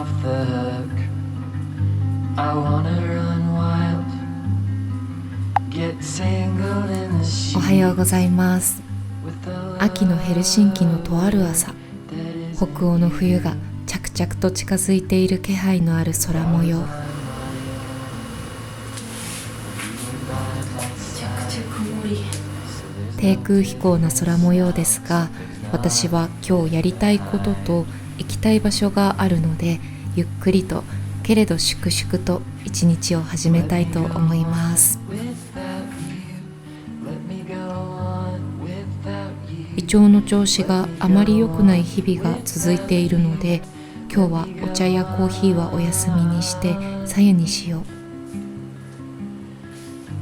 off the hook. I wanna run wild, get tangled in the sheet. おはようございます。秋のヘルシンキのとある朝、北欧の冬が着々と近づいている気配のある空模様。めちゃくちゃ曇り。低空飛行な空模様ですが、私は今日やりたいことと行きたい場所があるので、ゆっくりとけれど粛々と一日を始めたいと思います。胃腸の調子があまり良くない日々が続いているので、今日はお茶やコーヒーはお休みにして白湯にしよう。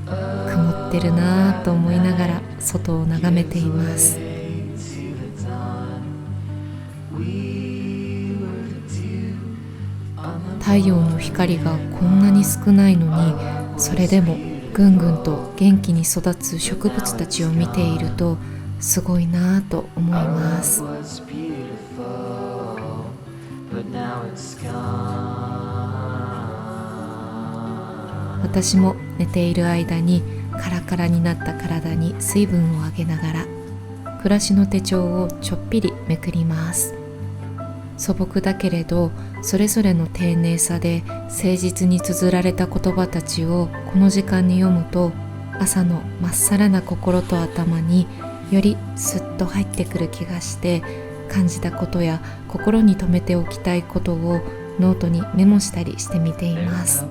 曇ってるなぁと思いながら外を眺めています。太陽の光がこんなに少ないのに、それでもぐんぐんと元気に育つ植物たちを見ているとすごいなぁと思います。私も寝ている間にカラカラになった体に水分をあげながら、暮らしの手帳をちょっぴりめくります。素朴だけれどそれぞれの丁寧さで誠実に綴られた言葉たちをこの時間に読むと、朝のまっさらな心と頭によりスッと入ってくる気がして、感じたことや心に留めておきたいことをノートにメモしたりしてみています。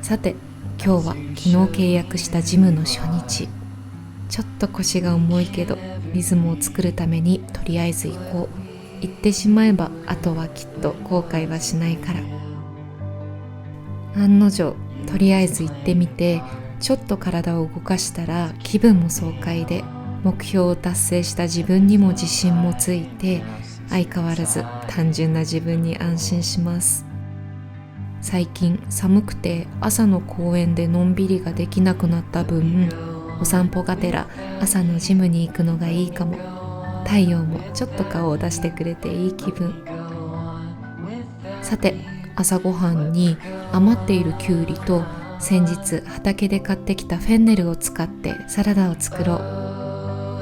さて、今日は昨日契約したジムの初日。ちょっと腰が重いけどリズムを作るためにとりあえず行こう。行ってしまえばあとはきっと後悔はしないから。案の定とりあえず行ってみて、ちょっと体を動かしたら気分も爽快で、目標を達成した自分にも自信もついて、相変わらず単純な自分に安心します。最近寒くて朝の公園でのんびりができなくなった分、お散歩がてら朝のジムに行くのがいいかも。太陽もちょっと顔を出してくれていい気分。さて、朝ごはんに余っているきゅうりと先日畑で買ってきたフェンネルを使ってサラダを作ろう。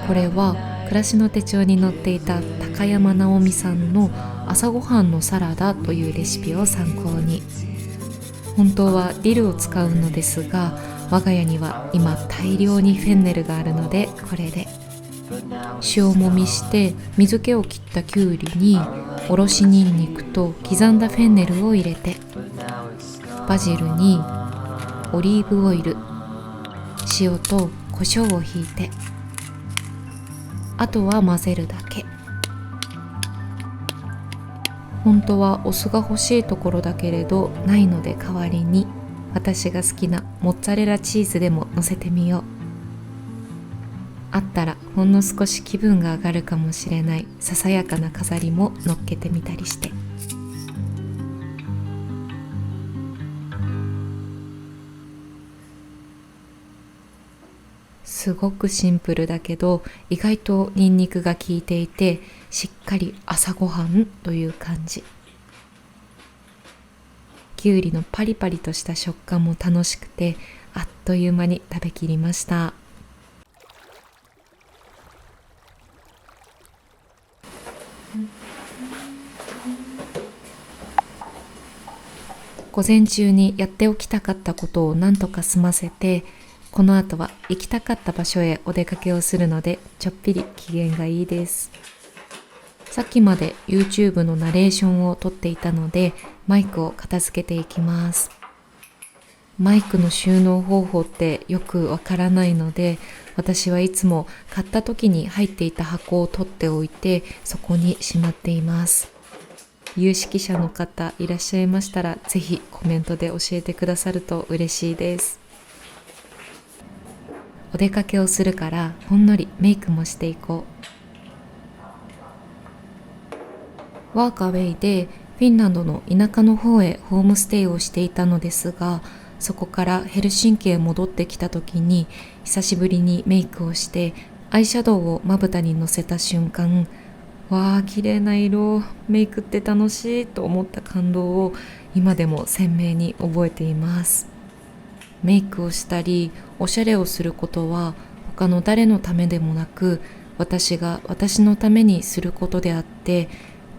これは暮らしの手帳に載っていた高山直美さんの朝ごはんのサラダというレシピを参考に。本当はディルを使うのですが、我が家には今大量にフェンネルがあるので、これで塩もみして水気を切ったきゅうりにおろしにんにくと刻んだフェンネルを入れて、バジルにオリーブオイル、塩と胡椒をひいて、あとは混ぜるだけ。本当はお酢が欲しいところだけれどないので、代わりに私が好きなモッツァレラチーズでも乗せてみよう。あったらほんの少し気分が上がるかもしれないささやかな飾りも乗っけてみたりして。すごくシンプルだけど意外とニンニクが効いていて、しっかり朝ごはんという感じ。きゅうりのパリパリとした食感も楽しくて、あっという間に食べきりました。午前中にやっておきたかったことを何とか済ませて、この後は行きたかった場所へお出かけをするので、ちょっぴり機嫌がいいです。さっきまで YouTube のナレーションを撮っていたので、マイクを片付けていきます。マイクの収納方法ってよくわからないので、私はいつも買った時に入っていた箱を取っておいて、そこにしまっています。有識者の方いらっしゃいましたら、ぜひコメントで教えてくださると嬉しいです。お出かけをするからほんのりメイクもしていこう。ワークアウェイでフィンランドの田舎の方へホームステイをしていたのですが、そこからヘルシンキへ戻ってきた時に久しぶりにメイクをしてアイシャドウをまぶたにのせた瞬間、わあ綺麗な色、メイクって楽しいと思った感動を今でも鮮明に覚えています。メイクをしたりおしゃれをすることは他の誰のためでもなく、私が私のためにすることであって、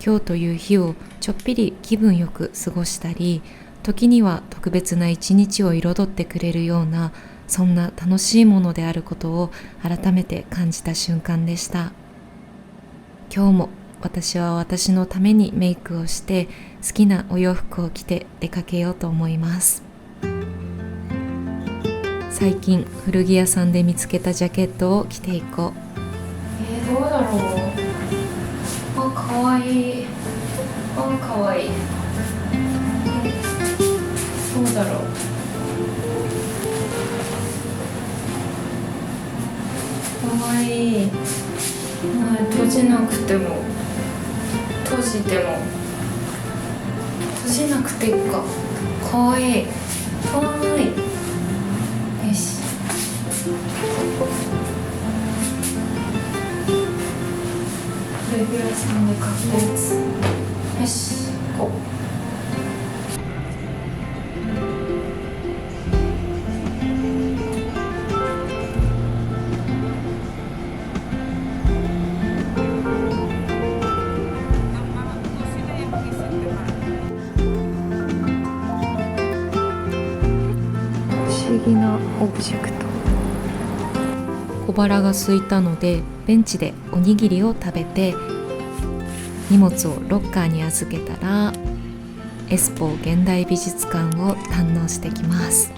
今日という日をちょっぴり気分よく過ごしたり、時には特別な一日を彩ってくれるような、そんな楽しいものであることを改めて感じた瞬間でした。今日も私は私のためにメイクをして好きなお洋服を着て出かけようと思います。最近古着屋さんで見つけたジャケットを着ていこう。どうだろう。かわいい。かわいい。どうだろう。かわいい。閉じなくても閉じても閉じなくていいか。かわいい。かわいい。よし。古着屋さんで買ったやつ。よし、行こう。不思議なオブジェクト。小腹が空いたのでベンチでおにぎりを食べて、荷物をロッカーに預けたらエスポー現代美術館を堪能してきます。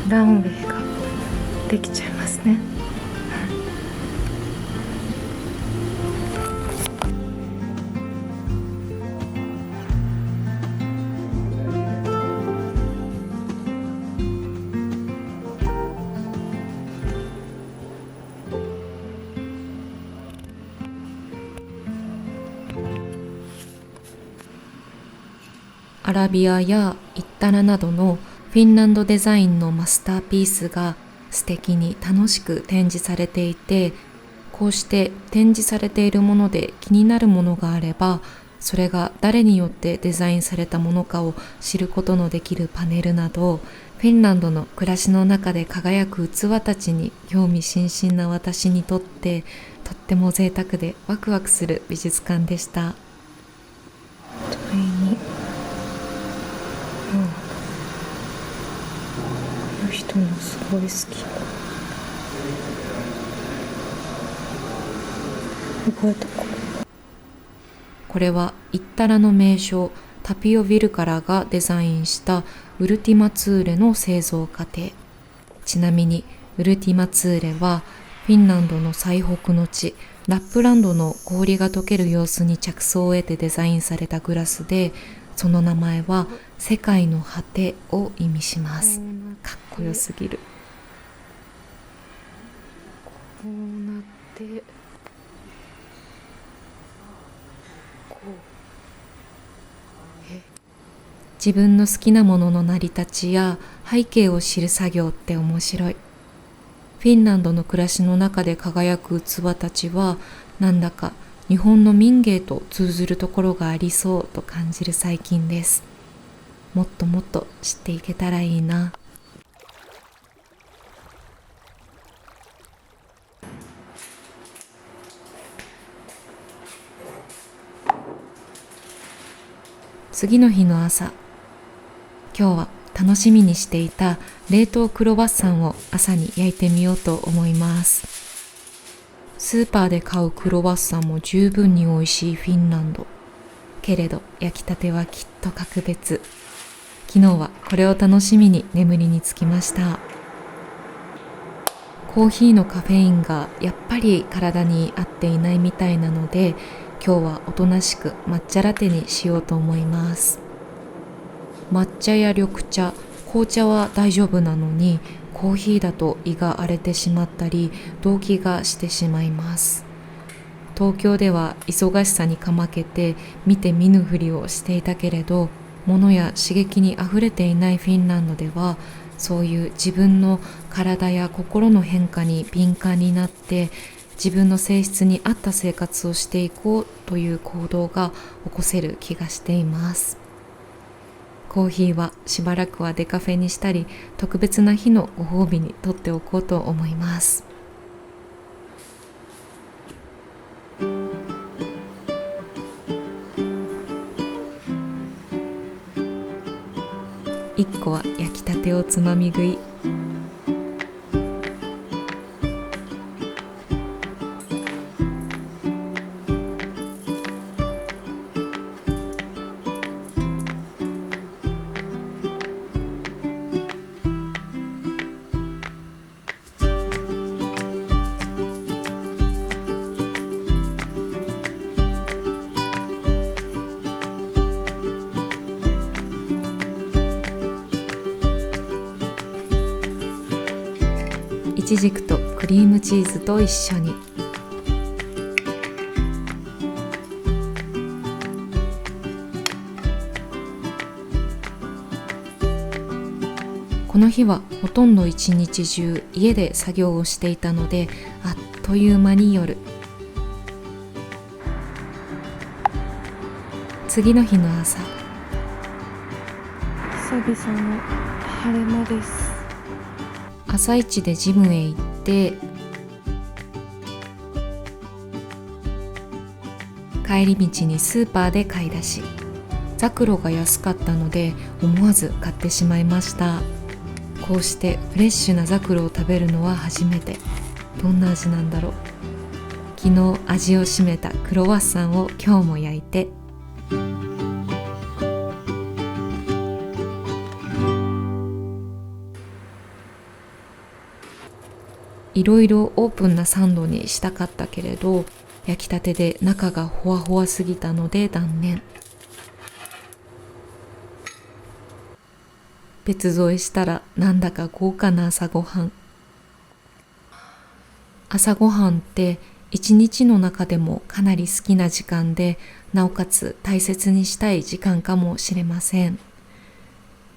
ランウェイができちゃいますね。アラビアやイッタラなどのフィンランドデザインのマスターピースが素敵に楽しく展示されていて、こうして展示されているもので気になるものがあれば、それが誰によってデザインされたものかを知ることのできるパネルなど、フィンランドの暮らしの中で輝く器たちに興味津々な私にとってとっても贅沢でワクワクする美術館でした。この人もすごい好き。覚えとこう。これはイッタラの名匠タピオ・ヴィルカラがデザインしたウルティマツーレの製造過程。ちなみにウルティマツーレはフィンランドの最北の地ラップランドの氷が溶ける様子に着想を得てデザインされたグラスで、その名前は世界の果てを意味します。かっこよすぎる。こうなってこう。自分の好きなものの成り立ちや背景を知る作業って面白い。フィンランドの暮らしの中で輝く器たちはなんだか日本の民芸と通ずるところがありそうと感じる最近です。もっともっと知っていけたらいいな。次の日の朝、今日は楽しみにしていた冷凍クロワッサンを朝に焼いてみようと思います。スーパーで買うクロワッサンも十分に美味しいフィンランド。けれど焼きたてはきっと格別。昨日はこれを楽しみに眠りにつきました。コーヒーのカフェインがやっぱり体に合っていないみたいなので、今日はおとなしく抹茶ラテにしようと思います。抹茶や緑茶、紅茶は大丈夫なのに、コーヒーだと胃が荒れてしまったり動悸がしてしまいます。東京では忙しさにかまけて見て見ぬふりをしていたけれど、物や刺激にあふれていないフィンランドでは、そういう自分の体や心の変化に敏感になって自分の性質に合った生活をしていこうという行動が起こせる気がしています。コーヒーはしばらくはデカフェにしたり、特別な日のご褒美にとっておこうと思います。1個は焼きたてをつまみ食い。イチジクとクリームチーズと一緒に。この日はほとんど一日中家で作業をしていたので、あっという間に夜。次の日の朝、久々の晴れ間です。朝一でジムへ行って、帰り道にスーパーで買い出し。ザクロが安かったので思わず買ってしまいました。こうしてフレッシュなザクロを食べるのは初めて。どんな味なんだろう。昨日味を占めたクロワッサンを今日も焼いて、いろいろオープンなサンドにしたかったけれど、焼きたてで中がほわほわすぎたので断念。別添えしたらなんだか豪華な朝ごはん。朝ごはんって一日の中でもかなり好きな時間で、なおかつ大切にしたい時間かもしれません。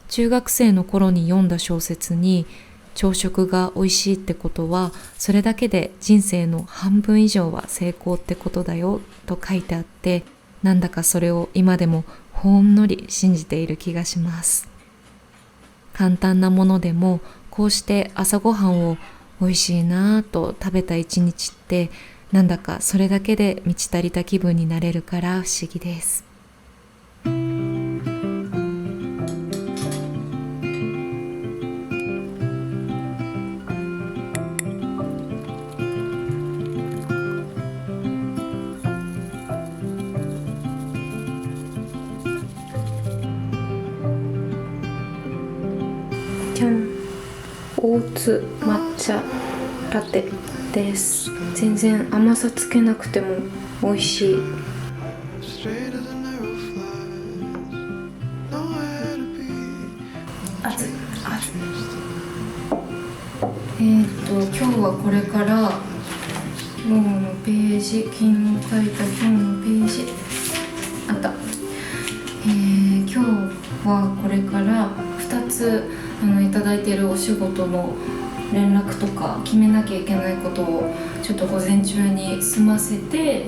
中学生の頃に読んだ小説に、朝食が美味しいってことはそれだけで人生の半分以上は成功ってことだよと書いてあって、なんだかそれを今でもほんのり信じている気がします。簡単なものでもこうして朝ごはんを美味しいなぁと食べた一日って、なんだかそれだけで満ち足りた気分になれるから不思議です。じゃん、オーツ抹茶ラテです。全然甘さつけなくても美味しい。今日はこれから今日のページ、昨日書いた今日のページあった。今日はこれから2ついただいているお仕事の連絡とか決めなきゃいけないことをちょっと午前中に済ませて、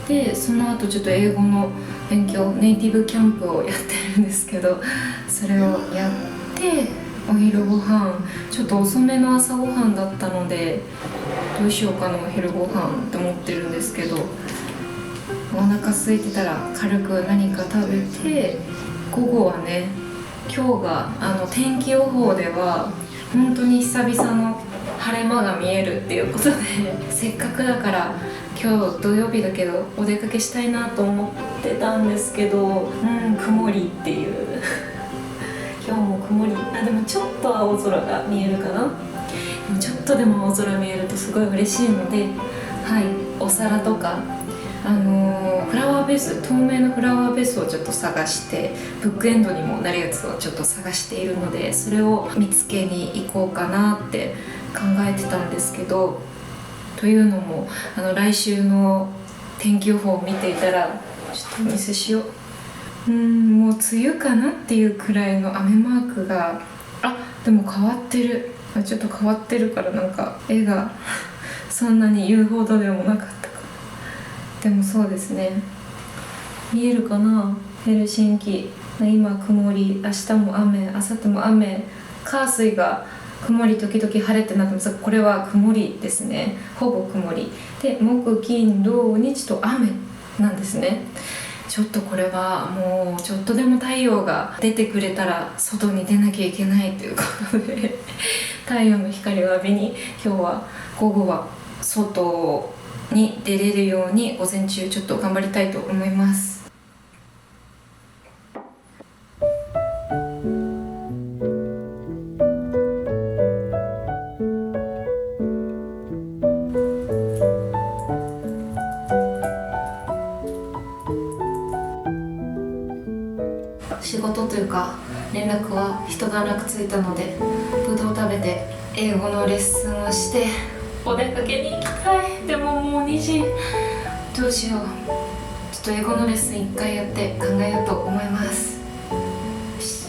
でその後ちょっと英語の勉強、ネイティブキャンプをやってるんですけど、それをやってお昼ご飯、ちょっと遅めの朝ごはんだったのでどうしようかなお昼ご飯って思ってるんですけど、お腹空いてたら軽く何か食べて、午後はね、今日が天気予報では本当に久々の晴れ間が見えるっていうことで、せっかくだから今日土曜日だけどお出かけしたいなと思ってたんですけど、曇りっていう今日も曇り。でもちょっと青空が見えるかな。でもちょっとでも青空見えるとすごい嬉しいので、はい、お皿とかフラワーベース、透明のフラワーベースをちょっと探して、ブックエンドにもなるやつをちょっと探しているので、それを見つけに行こうかなって考えてたんですけど、というのも来週の天気予報を見ていたら、ちょっとお見せしよう。もう梅雨かなっていうくらいの雨マークが、でも変わってる。ちょっと変わってるからなんか絵がそんなに言うほどでもなかったか。でもそうですね、見えるかな、ヘルシンキ。今曇り、明日も雨、明後日も雨、火水が曇り時々晴れってなってます。これは曇りですね、ほぼ曇りで、木金土日と雨なんですね。ちょっとこれはもうちょっとでも太陽が出てくれたら外に出なきゃいけないということで太陽の光を浴びに、今日は午後は外に出れるように午前中ちょっと頑張りたいと思います。仕事というか連絡は一段落ついたので、ぶどう食べて英語のレッスンをしてお出かけに行きたい。でももう2時、どうしよう。ちょっと英語のレッスン1回やって考えようと思います。よし。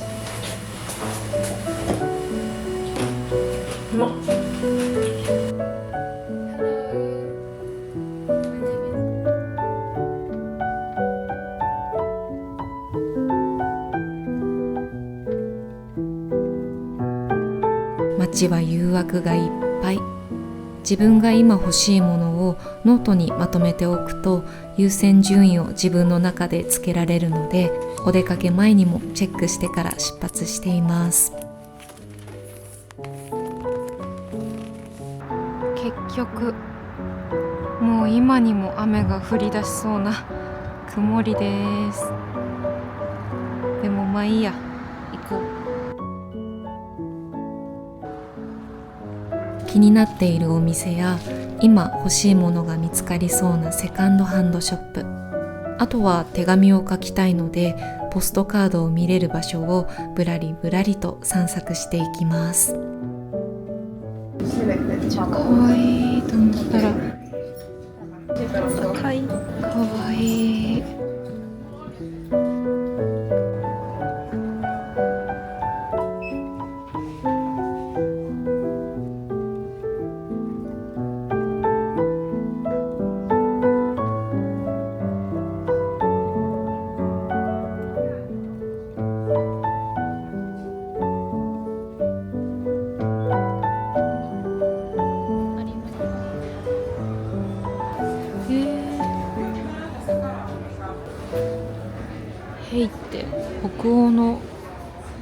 街は誘惑がいっぱい。自分が今欲しいものをノートにまとめておくと優先順位を自分の中でつけられるので、お出かけ前にもチェックしてから出発しています。結局もう今にも雨が降り出しそうな曇りです。でもまあいいや、行こう。気になっているお店や今欲しいものが見つかりそうなセカンドハンドショップ、あとは手紙を書きたいのでポストカードを見れる場所をぶらりぶらりと散策していきます。かわいいと思ったら高い。かわいい。ヘイって北欧の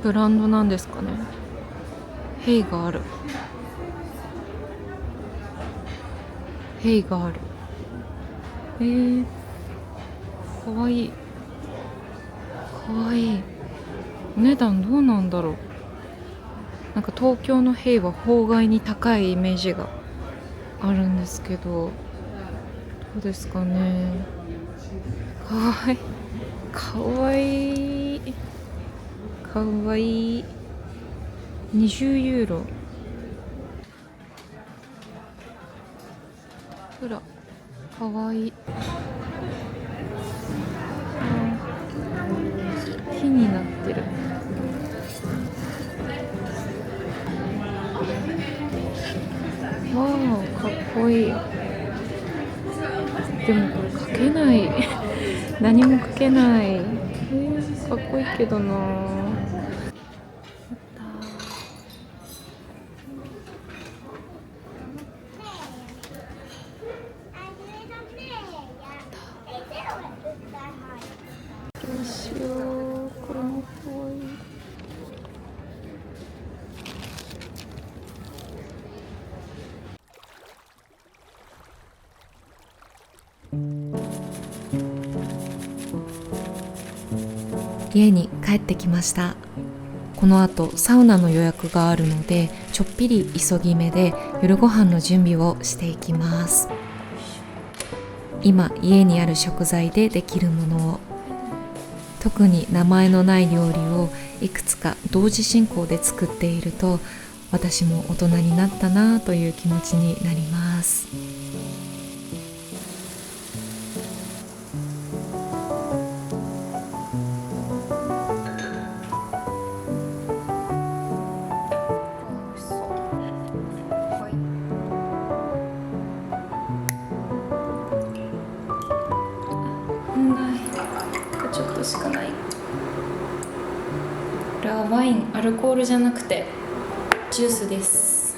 ブランドなんですかね。ヘイがある。ヘイがある。かわいい。かわいい。お値段どうなんだろう。なんか東京のヘイは法外に高いイメージがあるんですけど、どうですかね。かわいい。かわいい。かわいい。20ユーロ。ほら、かわいい。木になってる。わあ、かっこいい。でもこれ書けない何も書けない。かっこいいけどな。どうしよう、これもかわいい。家に帰ってきました。この後サウナの予約があるのでちょっぴり急ぎ目で夜ご飯の準備をしていきます。今家にある食材でできるものを、特に名前のない料理をいくつか同時進行で作っていると、私も大人になったなという気持ちになります。しくない。これはワイン、アルコールじゃなくてジュースです。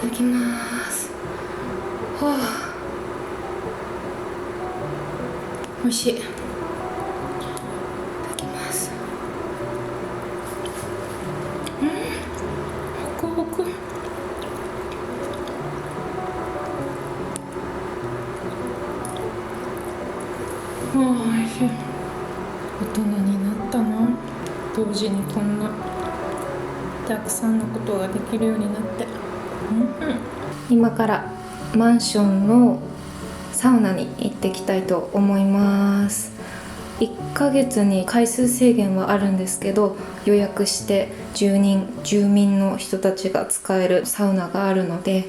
いただきます。はあ、美味しい。いただきます。ホクホク。美味しい。大人になったな。同時にこんなたくさんのことができるようになって、今からマンションのサウナに行ってきたいと思います。1ヶ月に回数制限はあるんですけど、予約して住民の人たちが使えるサウナがあるので、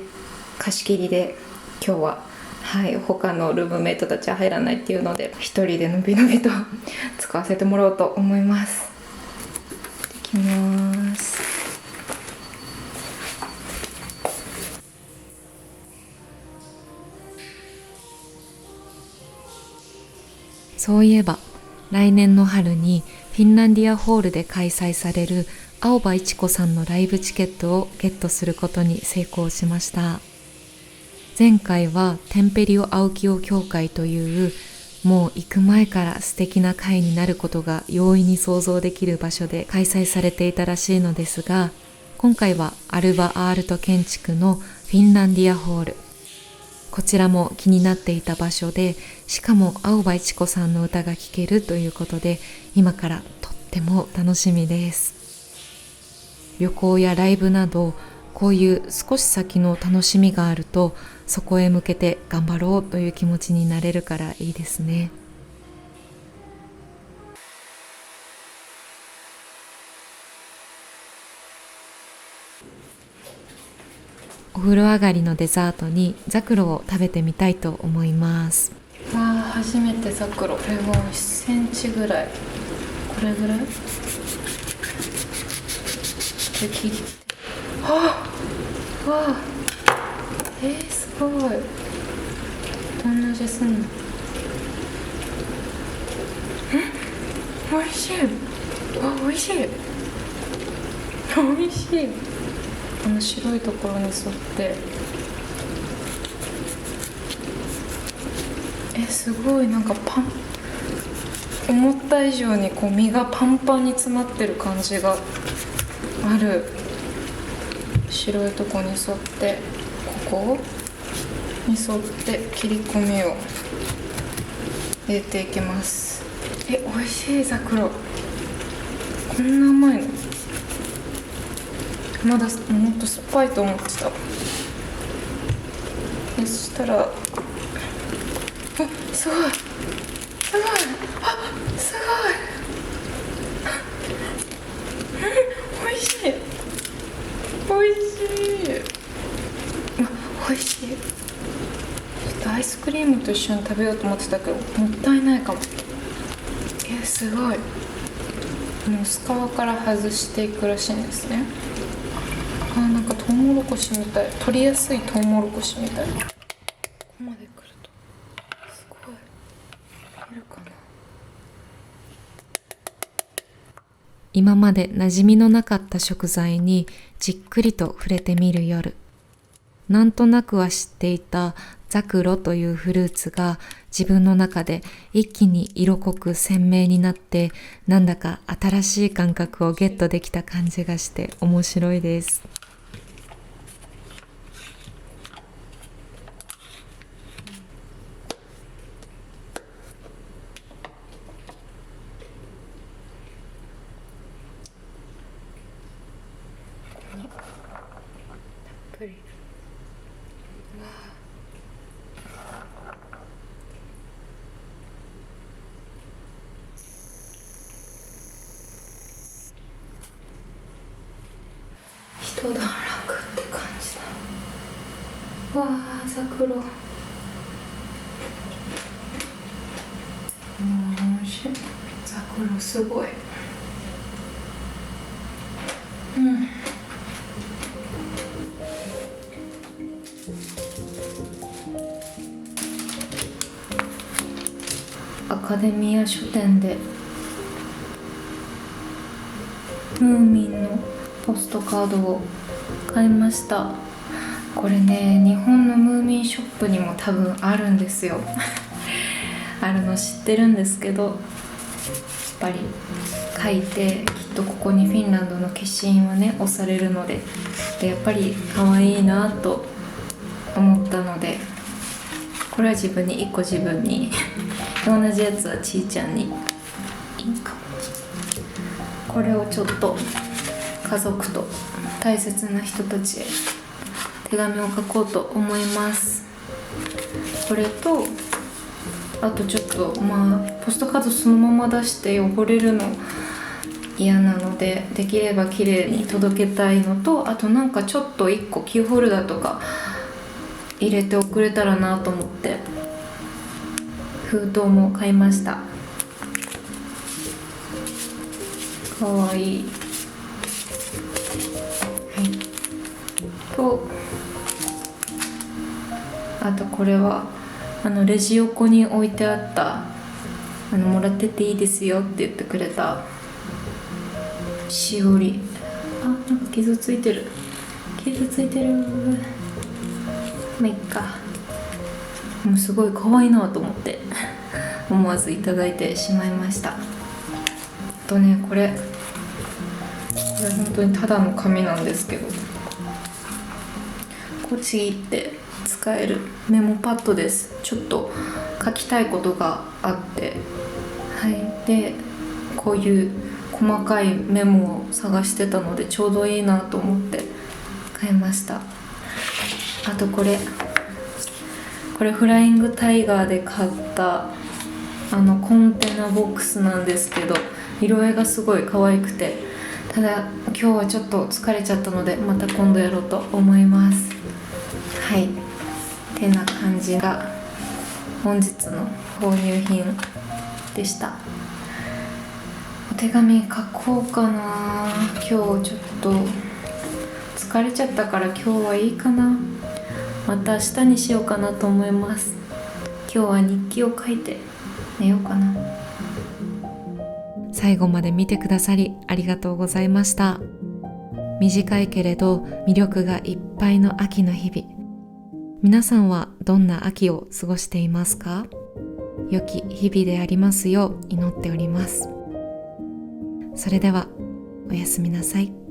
貸し切りで今日は他のルームメイトたちは入らないっていうので、一人でのびのびと使わせてもらおうと思います。いきます。そういえば来年の春にフィンランディアホールで開催される青葉一子さんのライブチケットをゲットすることに成功しました。前回はテンペリオ・アウキオ協会というもう行く前から素敵な会になることが容易に想像できる場所で開催されていたらしいのですが、今回はアルバ・アールト建築のフィンランディアホール、こちらも気になっていた場所で、しかも青葉一子さんの歌が聴けるということで、今からとっても楽しみです。旅行やライブなどこういう少し先の楽しみがあると、そこへ向けて頑張ろうという気持ちになれるからいいですね。お風呂上がりのデザートにザクロを食べてみたいと思います。わあ、初めてザクロ。これは1センチぐらい、これぐらいで切って、わあ、すごい。どんな味すんの？美味しい。美味しい。美味しい。この白いところに沿って、すごい、なんか思った以上にこう身がパンパンに詰まってる感じがある。白いところに沿って、ここに沿って切り込みを入れていきます。美味しい。ザクロこんな甘いの？まだもっと酸っぱいと思ってた。そしたら、すごい、すごい、すごい、美味しい、美味しい、美味しい。ちょっとアイスクリームと一緒に食べようと思ってたけど、もったいないかも。すごい。もう薄皮から外していくらしいんですね。なんかトウモロコシみたい、取りやすいトウモロコシみたい。ここまで来るとすごい。いるかな。今まで馴染みのなかった食材にじっくりと触れてみる夜。なんとなくは知っていたザクロというフルーツが自分の中で一気に色濃く鮮明になって、なんだか新しい感覚をゲットできた感じがして面白いです。たっぷり。一段落って感じだ。わあ、ザクロ。美味しい。ザクロすごい。アカデミア書店でムーミンのポストカードを買いました。これね、日本のムーミンショップにも多分あるんですよあるの知ってるんですけど、やっぱり書いてきっとここにフィンランドの消印はね押されるので、やっぱり可愛いなと思ったので、これは自分に1個自分に同じやつはちーちゃんにいいかも。これをちょっと家族と大切な人たちへ手紙を書こうと思います。これとあとちょっとポストカードそのまま出して汚れるの嫌なので、できれば綺麗に届けたいのと、あとなんかちょっと1個キーホルダーとか入れて送れたらなと思って封筒も買いました。かわいい。とあとこれはレジ横に置いてあったもらってていいですよって言ってくれたしおり。なんか傷ついてるまあいっか。もうすごい可愛いなと思って思わずいただいてしまいました。あとね、これ本当にただの紙なんですけど、こうちぎって使えるメモパッドです。ちょっと書きたいことがあって、でこういう細かいメモを探してたのでちょうどいいなと思って買いました。あとこれフライングタイガーで買ったコンテナボックスなんですけど、色合いがすごい可愛くて、ただ今日はちょっと疲れちゃったのでまた今度やろうと思います。てな感じが本日の購入品でした。お手紙書こうかな。今日ちょっと疲れちゃったから今日はいいかな。また明日にしようかなと思います。今日は日記を書いて寝ようかな。最後まで見てくださりありがとうございました。短いけれど魅力がいっぱいの秋の日々。皆さんはどんな秋を過ごしていますか？良き日々でありますよう祈っております。それではおやすみなさい。